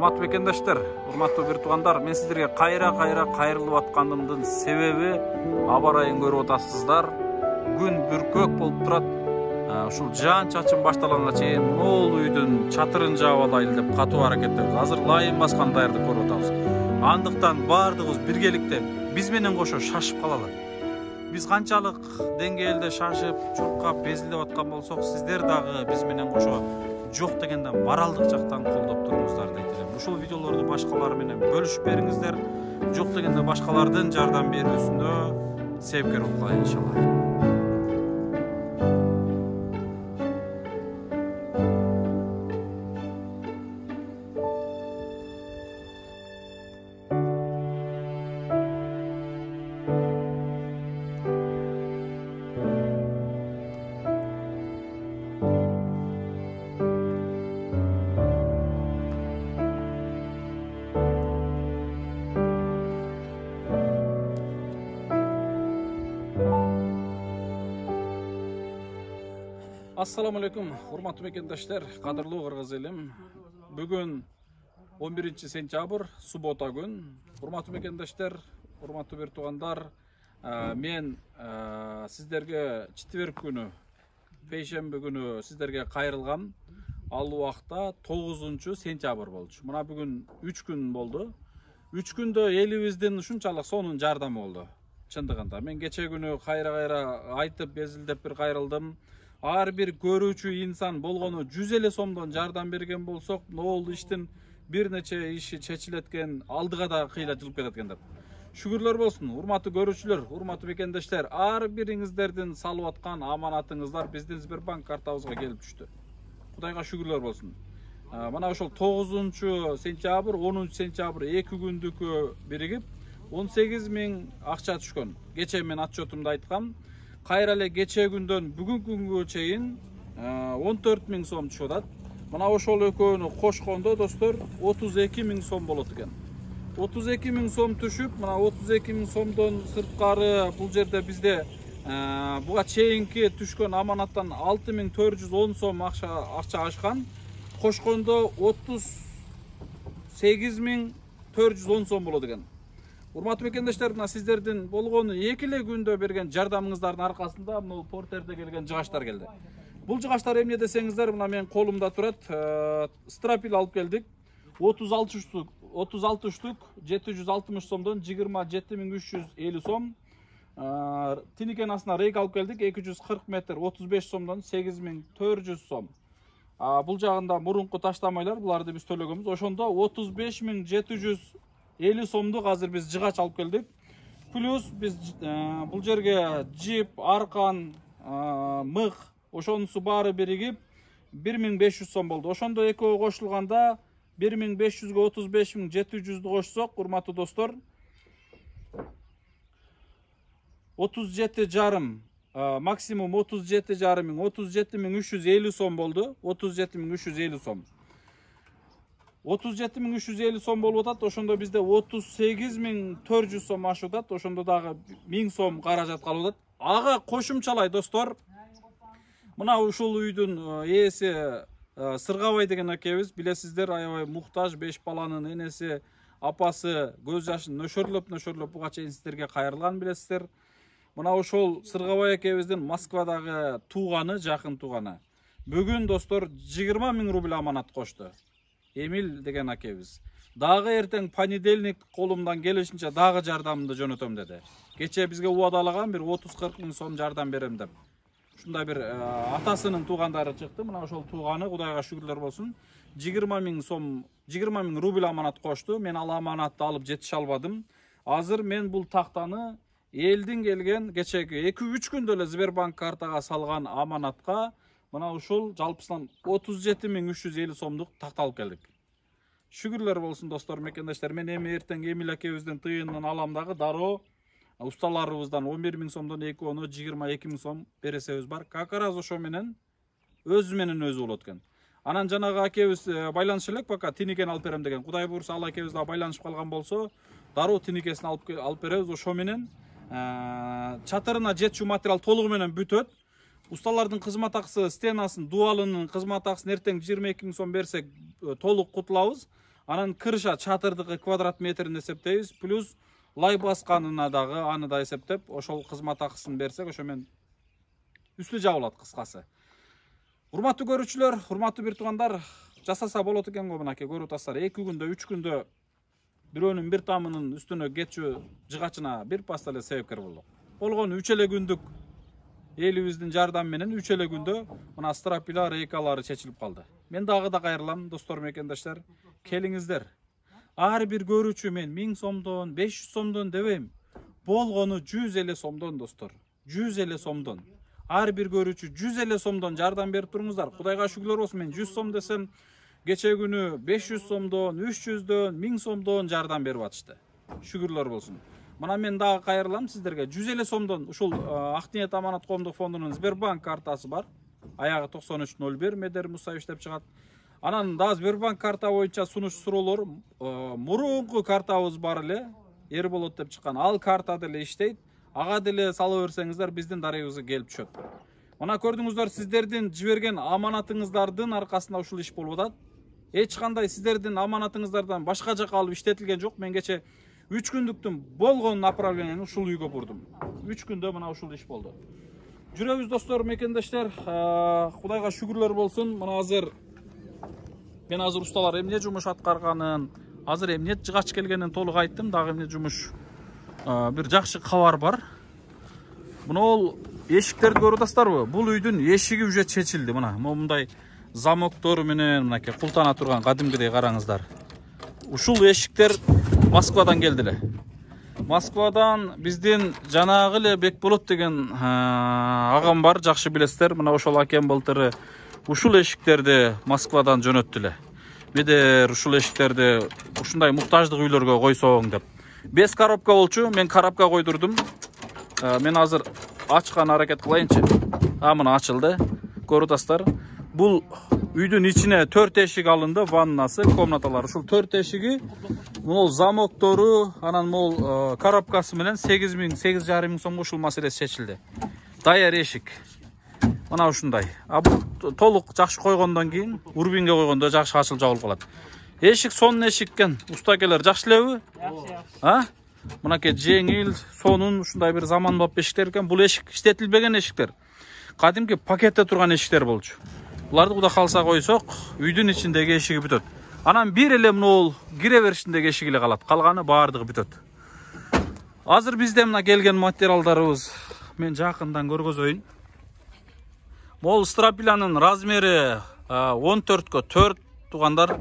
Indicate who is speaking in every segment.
Speaker 1: Урматтуу бекендаштар, урматтуу бир туугандар, мен сиздерге кайра кайрылып атканымдын себеби аба ырайын көрүп атасыздар. Күн бүркөк болуп турат. Ушул жаан чачын башталганга чейин моол үйдүн чатырын жаап алайлы деп катуу аракеттебиз. Азыр лайын баскан даярдык көрүп атабыз. Андыктан баардыгыбыз биргеликте биз менен кошо шашып калалы. Биз канчалык деңгээлде шашып, чуркап, безилдеп аткан болсок, сиздер дагы биз менен кошо жок дегенде моралдык жактан колдоп туруңуздар дейт элем. Ушул видеолорду башкалар менен бөлүшүп бериңиздер. Жок дегенде башкалардын жардам берүүсүндө себепкер бололу иншалла. Assalamu alaikum, урматтуу бекендаштар, кадырлуу кыргыз элим. Бүгүн 11-сентябрь, суббота күн. Урматтуу бекендаштар, урматтуу бир туугандар, мен сиздерге четверг күнү, пейшемби күнү сиздерге кайрылгам. Ал убакта 9-сентябрь болчу. Мына бүгүн 3 күн болду. 3 күндө элибиздин ушунчалык сонун жардамы болду. Чындыгында мен кече күнү кайра айтып безилдеп бир кайрылдым. Ар бир көрүүчү инсан болгону 100 сомдон жардам берген болсок, ноолду иштин бир нече иши чечилет экен, алдыга да кыйла жылып кетет экен деп. Шүгүрлөр болсун, урматтуу көрүүчүлөр, урматтуу бекендаштар, ар бириңиздердин салып аткан аманатыңыздар биздин Сбербанк картабызга келип түштү. Кудайга шүгүрлөр болсун. Мына ошол 9-сентябрь, 10-сентябрь 2 күндүккө биригип 18 000 акча түшкөн. Кече мен отчетумда айткам. Кайра эле кече күндөн бүгүнкү күнгө чейин 14 000 сом түшүп атат. Мына ошол экөөнү кошкондо достор 32 000 сом болот экен. 32 000 сом түшүп, мына 32 000 сомдон сырткары бул жерде бизде буга чейинки түшкөн аманаттан 6410 сом акча ашкан. Кошкондо 38 410 сом болот экен. Урматтуу бекендаштар, мына сиздердин болгону 2 күндө берген жардамыңыздардын аркасында мына портерде келген жыгаштар келди. Бул жыгаштар эмне десеңиздер, мына менин колумда турат. Стропил алып келдик. 36 штук 760 сомдон 27350 сом. Тиникен астына рейк алып келдик. 240 метр 35 сомдон 8400 сом. Бул жагында мурунку таштамайлар, буларды биз төлөгөнбүз. Ошондо 35750 сомдук азыр биз жыгач алып келдик. Плюс биз бул жерге жип, аркан, мык, ошонусу баары биригип 1500 сом болду. Ошондо экөө кошулганда 1500ге 35700 кошсок, урматтуу достор, 37,5 максимум 37,5 37350 сом болду. 37350 сом. 37350 сом болуп атат. Ошондо бизде 38400 сом ашып атат. Ошондо дагы 1000 сом каражат калып атат. Ага кошумчалай достор. Мына ушул үйдүн ээси Сыргабай деген акебиз, билесиздер, аябай муктаж 5 баланын энеси, апасы көз жашын нөшөрлөп буга чейин сиздерге кайрылган билесиздер. Мына ошол Сыргабай акебиздин Москвадагы тууганы, жакын тууганы. Бүгүн достор 20 000 рубль аманат кошту. Эмил деген акебиз. Дагы эртең понедельник колумдан келишинче дагы жардамымды жөнөтөм деди. Кече бизге убадалаган бир 30-40 000 сом жардам берем деп. Ушундай бир атасынын туугандары чыкты. Мына ошол тууганы, Кудайга шүгүрлөр болсун, 20 000 сом, 20 000 рубль аманат кошту. Мен ал аманатты алып жетише албадым. Азыр мен бул тактаны элдин келген кечеги 2-3 күндө эле Сбербанк картага салган аманатка мына ушул жалпысынан 37 350 сомдук такта алып келдик. Шүгүрлөр болсун достор, мекендаштар. Мен эми эртең Эмил акебиздин тыйынын алам дагы дароо усталарыбыздан 11 000 сомдон экөөнө 22 000 сом бересебиз бар. Как раз ошо менен өзү болот экен. Анан жанагы акебиз байланыша элек, пока тиникен алып берем деген. Кудай буйрса ал акебиз да байланышып калган болсо, дароо тиникесин алып беребиз. Ошо менен чатырына жетчү материал толугу менен бүтөт. Ustalardın kızmat akısı, stenasın, dualının kızmat akısını erten 22 000 son bersek толук кутулабыз. Анан крыша чатырдыгы квадрат метрин эсептейбиз, плюс лай басканына дагы аны да эсептеп, ошол кызмат акысын берсек, ошо менен үстү жабылат кыскасы. Урматтуу көрүүчүлөр, урматтуу бир туугандар, жасаса болот экен го мынакей көрүп атасыздар. 2 күндө, 3 күндө бирөөнүн бир тамынын үстүнө кетчү жыгачына бир паста эле себепкер болдук. Болгону 3 эле күндүк элибиздин жардамы менен 3 эле күндө мына стропила рейкалары чечилип калды. Мен дагы да кайрылам, достор, мекендаштар, келиңиздер. Ар бир көрүүчү мен 1000 сомдон, 500 сомдон дебейм. Болгону 100 эле сомдон, достор. 100 эле сомдон. Ар бир көрүүчү 100 эле сомдон жардам берип туруңуздар. Кудайга шүгүрлөр болсун, мен 100 сом десем, кече күнү 500 сомдон, 300дөн, 1000 сомдон жардам берип атышты. Шүгүрлөр болсун. Мына мен дагы кайрылам сиздерге. 100 эле сомдон ушул Ак-Ниет аманат коомдук фондунун Сбербанк картасы бар. Аягы 9301 Медер Мусаев иштеп чыгат. Анан да Сбербанк карта боюнча сунуш суроолор мурунку картабыз бар эле, Эрболот деп чыккан. Ал карта деле иштейт. Ага деле салып берсеңиздер биздин дарегибизге келип түшөт. Мына көрдүңүздөр, сиздердин жиберген аманатыңыздардын аркасында ушул иш болуп атат. Эч кандай сиздердин аманатыңыздардан башка жака алып иштетилген жок. Мен кече 3 күндүктүн болгон направлениени ушул үйгө бурдум. 3 күндө мына ушул иш болду. Жүрөбүз, достор, мекендаштар. Кудайга шүгүрлөр болсун. Мына мен азыр усталар эмне жумуш аткарганын, азыр эмне жыгач келгенин толук айттым. Дагы эмне жумуш, бир жакшы кабар бар. Мына эшиктерди көрүп атасыздарбы? Бул үйдүн эшиги уже чечилди. Мына мындай замоктору менен мынакей култана турган, кадимгидей караңыздар. Ушул эшиктер Москвадан келди эле. Москвадан биздин жанагы эле Бекболот деген агам бар, жакшы билесиздер. Мына ошол акем былтыры ушул эшиктерди Москвадан жөнөттү эле. Медер ушул эшиктерди ушундай муктаждык үйлөргө койсоң деп. 5 коробка болчу, мен коробка койдурдум. Мен азыр ачкан аракет кылайынчы. Мына ачылды. Көрүп атасыздар. Бул үйдүн ичине 4 эшик алынды, ваннасы, комнаталар. Ушул 4 эшиги, могул замоктору, анан могул коробкасы менен 8000, 8,5 сомго ушул маселеси чечилди. Даяр эшик. Мына ушундай. Бул толук жакшы койгондон кийин, урбинге койгондо жакшы ачылып жабылып калат. Эшик сонун эшик экен. Устакелер жакшы элеби? Жакшы. Мынакей жеңил, сонун, ушундай бир заманбап эшиктер экен. Бул эшик иштетилбеген эшиктер. Кадимки пакетте турган эшиктер болчу. Буларды куда калса койсок, үйдүн ичиндеги эшиги бүтөт. Анан бир эле могул кире беришиндеги эшиги эле калат. Калганы баардыгы бүтөт. Азыр бизде мына келген материалдарыбыз мен жакындан көргөзөйүн. Могул стропиланын размери 14кө 4 тугандар.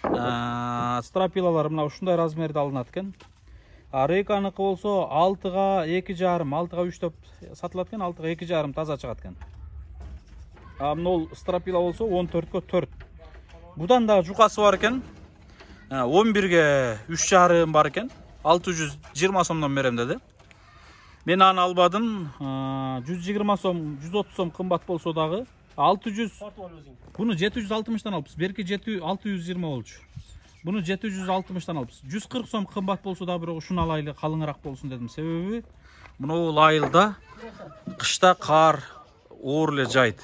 Speaker 1: Стропилалар мына ушундай размерде алынат экен. Рейканыкы болсо 6га 2,5, 6га 3 деп сатылат экен, 6га 2,5 таза чыгат экен. Мына стропила болсо 14кө 4. Будан да жукасы бар экен. 11ге 3,5 бар экен. 620 сомдон берем деди. Мен аны албадым. 120 сом, 130 сом кымбат болсо дагы 600. Буну 760-тан алыпбыз. Берки 620 болчу. Буну 760-тан алыпбыз. 140 сом кымбат болсо да бирок ушуну алайлы, калыңыраак болсун дедим. Себеби мына айылда кышта кар оор эле жайт.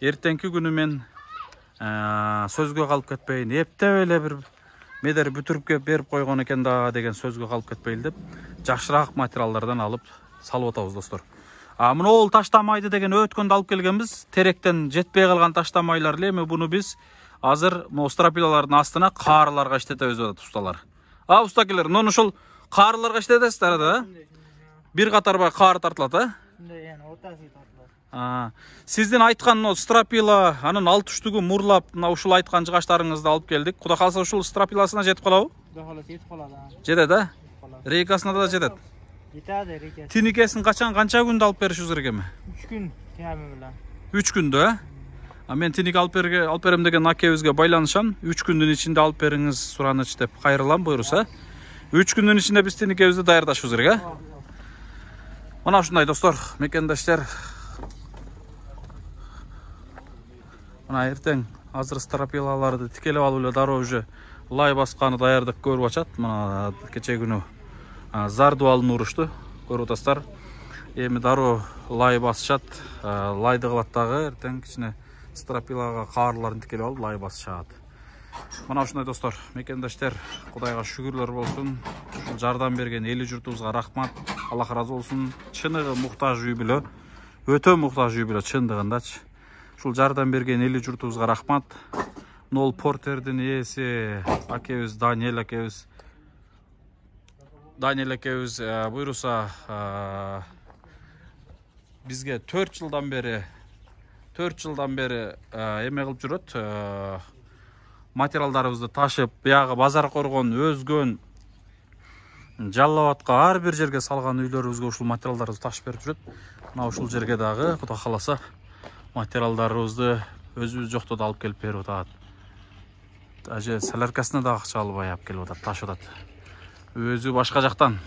Speaker 1: Эртеңки күнү мен сөзгө калып кетпейин, эптеп эле бир медер бүтүрүп кеп берип койгон экен да деген сөзгө калып кетпейли деп жакшыраак материалдардан алып салып атабыз, достор. Мына таштамайды деген өткөндө алып келгенбиз. Теректен жетпей калган таштамайлар эле. Эми буну биз азыр могу стропилалардын астына каарыларга иштетебиз деп усталар. Устакелер, мына ушул каарыларга иштетесиздер да? Бир катарбай каар тартылат, Сиздин айткан стропила, анын алт уштугу мурлап, мына ушул айткан жыгачтарыңызды алып келдик. Куда калса ушул стропиласына жетип калабы?
Speaker 2: Куда калса жетип калат.
Speaker 1: Жетет, Рейкасына да жетет.
Speaker 2: Жетет, рейкасы.
Speaker 1: Тиникесин канча күндө алып беришиңиз керек эми?
Speaker 2: 3 күн тиями менен.
Speaker 1: 3 күндө, Мен тиник алып берем деген акебизге байланышам. 3 күндүн ичинде алып бериңиз сураныч деп кайрылам, буйруса. 3 күндүн ичинде биз тиникебизди даярдашыбыз керек, Мына ушундай, достор, мекендаштар. Мына эртең азыр стропилаларды тикелеп алып эле дароо уже лай басканы даярдык көрүп ачат. Мына кече күнү зардуалын урушту, көрүп атасыздар. Эми дароо лай басышат, лайды кылат дагы эртең кичине стропилага каарларын тикелеп алып лай басышат. Мына ушундай достор, мекендаштар, Кудайга шүгүрлөр болсун. Ушул жардам берген эли журтубузга рахмат. Аллах разы болсун. Чыныгы муктаж үй бүлө, өтө муктаж үй бүлө чындыгындачы. Ушул жардам берген эли журтубузга рахмат. Нол портердин ээси акебиз Даниэль акебиз буйруса бизге 4 жылдан бери эме кылып жүрөт. Материалдарыбызды ташып, биягы базар коргон, өзгөн, Жалал-Абадка ар бир жерге салган үйлөрүбүзгө ушул материалдарыбызды ташып берип жүрөт. Мына ушул жерге дагы Кудай кааласа материалдарыбызды өзүбүз жоктоодо алып келип берип атат. Даже соляркасына да акча албай алып келип атат, ташып атат. Өзү башка жактан.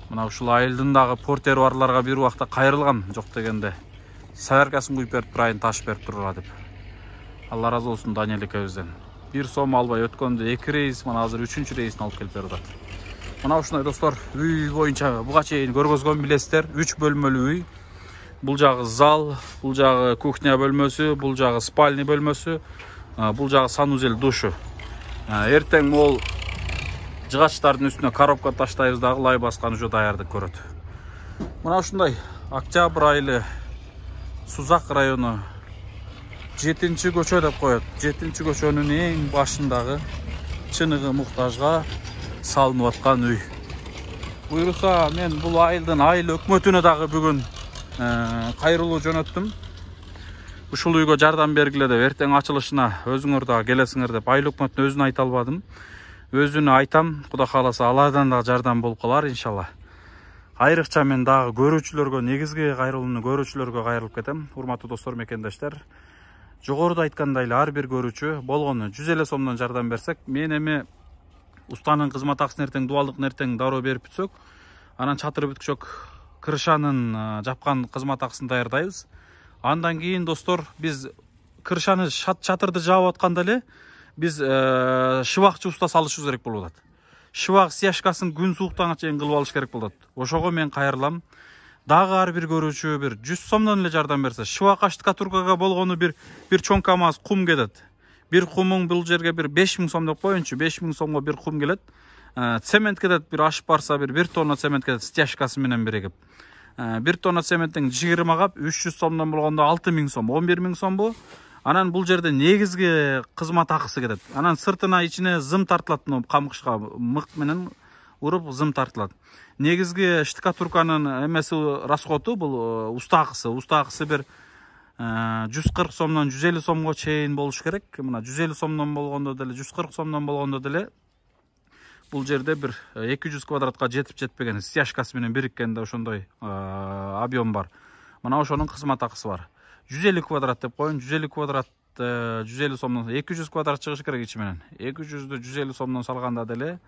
Speaker 1: Мына ушул айылдын дагы портери барларга бир убакта кайрылгам, жок дегенде. Соляркасын куюп берип турайын, ташып берип турла деп. Алла разы болсун Даниэль экөөбүздөн. 1 сом албай өткөндө 2 рейс, мына азыр 3-чү рейсин алып келип берип атат. Мына ушундай достор, үй боюнча буга чейин көргөзгөн билесиздер, 3 бөлмөлүү үй. Бул жагы зал, бул жагы кухня бөлмөсү, бул жагы спальный бөлмөсү, бул жагы санузел душу. Эртең мол жыгачтардын үстүнө коробка таштайбыз дагы, лай баскан уже даярдык көрөт. Мына ушундай Октябрь айылы, Сузак району 7-чи көчө деп коет. 7-чи көчөнүн эң башындагы чыныгы муктажга салынып аткан үй. Буйруса мен бул айылдын айыл өкмөтүнө дагы бүгүн кайрылуу жөнөттүм. Ушул үйгө жардам бергиле деп, эртең ачылышына өзүңөр дагы келесиңер деп айыл өкмөтүнө өзүн айта албадым. Өзүнө айтам, Кудай кааласа алардан дагы жардам болуп калар иншалла. Айрыкча мен дагы көрүүчүлөргө, негизги кайрылууну көрүүчүлөргө кайрылып кетем. Урматтуу достор, мекендаштар. Жогоруда айткандай эле ар бир көрүүчү болгону 150 сомдон жардам берсек, мен эми устанын кызмат акысын эртең дубалдык эртең дароо берип бүтсөк, анан чатыр бүткүчөк крышанын жапкан кызмат акысын даярдайбыз. Андан кийин достор, биз крышаны чатырды жаап атканда эле биз шыбакчы уста салышыбыз керек болуп атат. Шыбак стяжкасын күн сууктанга чейин кылып алыш керек болот. Ошого мен кайрылам. Дагы ар бир көрүүчү бир 100 сомдон эле жардам берсе, шыбакка штукатуркага болгону бир чоң камаз кум кетет. Бир кумуң бул жерге бир 5000 сом деп коеюнчу, 5000 сомго бир кум келет. Цемент кетет, бир ашып барса бир тонна цемент кетет стяжкасы менен биригип. 1 тонна цементтин жыгырма кап 300 сомдон болгондо 6000 сом, 11000 сомбу. Анан бул жерде негизги кызмат акысы кетет. Анан сыртына ичине зым тартылат, камкышка мык менен уруп зым тартылат. Негизги штукатурканын эмеси расходу бул уста акысы. Уста акысы бир 140 сомдон 150 сомго чейин болуш керек. Мына 150 сомдон болгондо деле, 140 сомдон болгондо деле бул жерде бир 200 квадратка жетип жетпеген стяжкасы менен бириккенде ошондой объем бар. Мына ошонун кызмат акысы бар. 150 квадрат деп коюн, 150 квадрат 150 сомдон 200 квадрат чыгыш керек ичи менен. 200'дү 150 сомдон салганда деле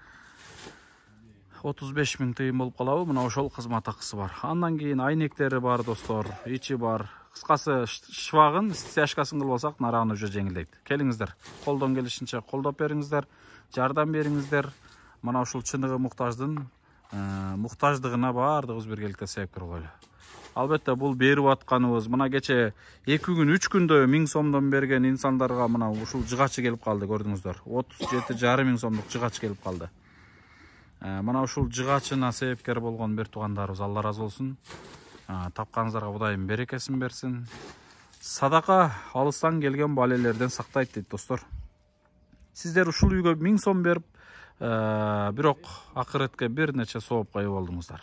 Speaker 1: 35 000 тыйын болуп калабы. Мына ошол кызмат акысы бар. Андан кийин айнектери бар достор, ичи бар. Кыскасы шыбагын, стяжкасын кылып алсак, нарагын уже жеңилдейт. Келиңиздер, колдон келишинче колдоп бериңиздер, жардам бериңиздер. Мына ушул чыныгы муктаждын муктаждыгына баардыгыбыз биргеликте себепкер бололу. Албетте бул берип атканыбыз, мына кече 2 күн 3 күндө 1000 сомдон берген инсандарга мына ушул жыгачы келип калды, көрдүңүздөр. 37,5 миң сомдук жыгач келип калды. Мына ушул жыгачына себепкер болгон бир туугандарыбыз, Алла разы болсун. Тапканыңыздарга Кудайым берекесин берсин. Садака алыстан келген балелерден сактайт дейт достор. Сиздер ушул үйгө 1000 сом берип, бирок акыретке бир нече сооп кайып болдуңуздар.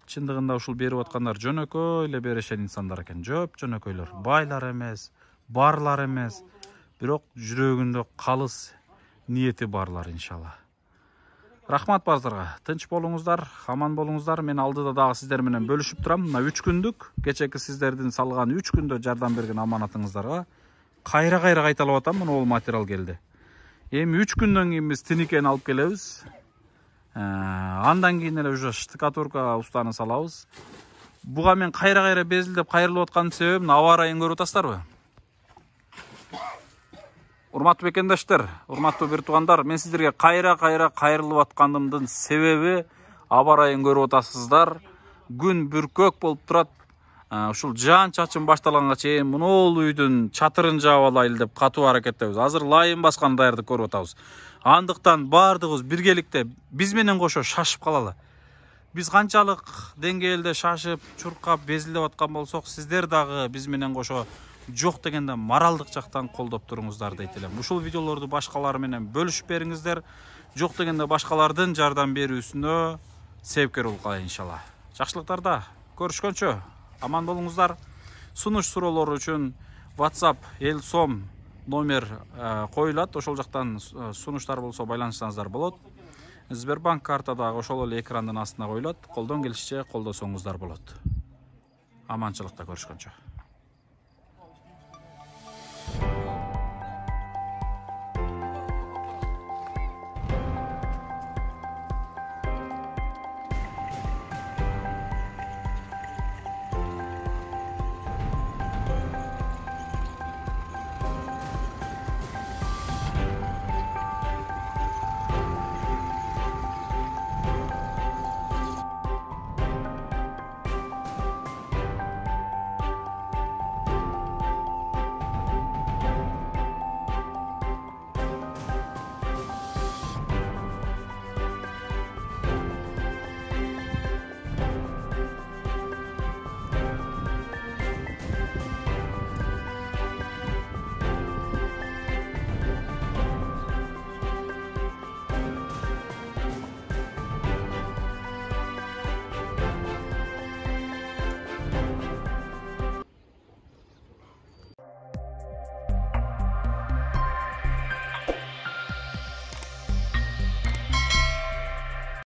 Speaker 1: Чындыгында ушул берип аткандар жөнөкөй эле берешен инсандар экен. Жөп жөнөкөйлөр, байлар эмес, барлар эмес, бирок жүрөгүндө калыс ниети барлар иншалла. Рахмат баарыңыздарга. Тынч болуңуздар, аман болуңуздар. Мен алдыда дагы сиздер менен бөлүшүп турам. Мына 3 күндүк, кечеки сиздердин салган 3 күндө жардам берген аманатыңыздарга кайра кайталап атам. Мына бул материал келди. Эми 3 күндөн кийин биз тиникени алып келебиз. Андан кийин эле уже штукатурка устаны салабыз. Буга мен кайра безилдеп кайрылып аткан себебим аба ырайын көрүп атасыздарбы? Урматтуу мекендаштар, урматтуу бир туугандар, мен сиздерге кайра кайрылып атканымдын себеби аба ырайын көрүп атасыздар. Күн бүркөк болуп турат. ушул жаан чачын башталганга чейин мунул үйдүн чатырын жаап алайлы деп катуу аракеттебиз. Азыр лайын баскан даярдык көрүп атабыз. Андыктан баардыгыбыз биргеликте биз менен кошо шашып калалы. Biz канчалык деңгээлде шашып, чуркап, безилдеп аткан болсок, сиздер дагы биз менен кошо жок дегенде моралдык жактан колдоп туруңуздар дейт элем. Ушул видеолорду башкалар менен бөлүшүп бериңиздер. Жок дегенде башкалардын жардам берүүсүнө себепкер болгула иншалла. Жакшылыктарда көрүшкөнчө аман болуңуздар. Сунуш суроолор үчүн WhatsApp Элсом номер коюлат. Ошол жактан сунуштар болсо байланышсаңыздар болот. Сбербанк картадагы ошол эле экрандын астына коюлат. Колдон келишинче колдосоңуздар болот. Аманчылыкта көрүшкөнчө.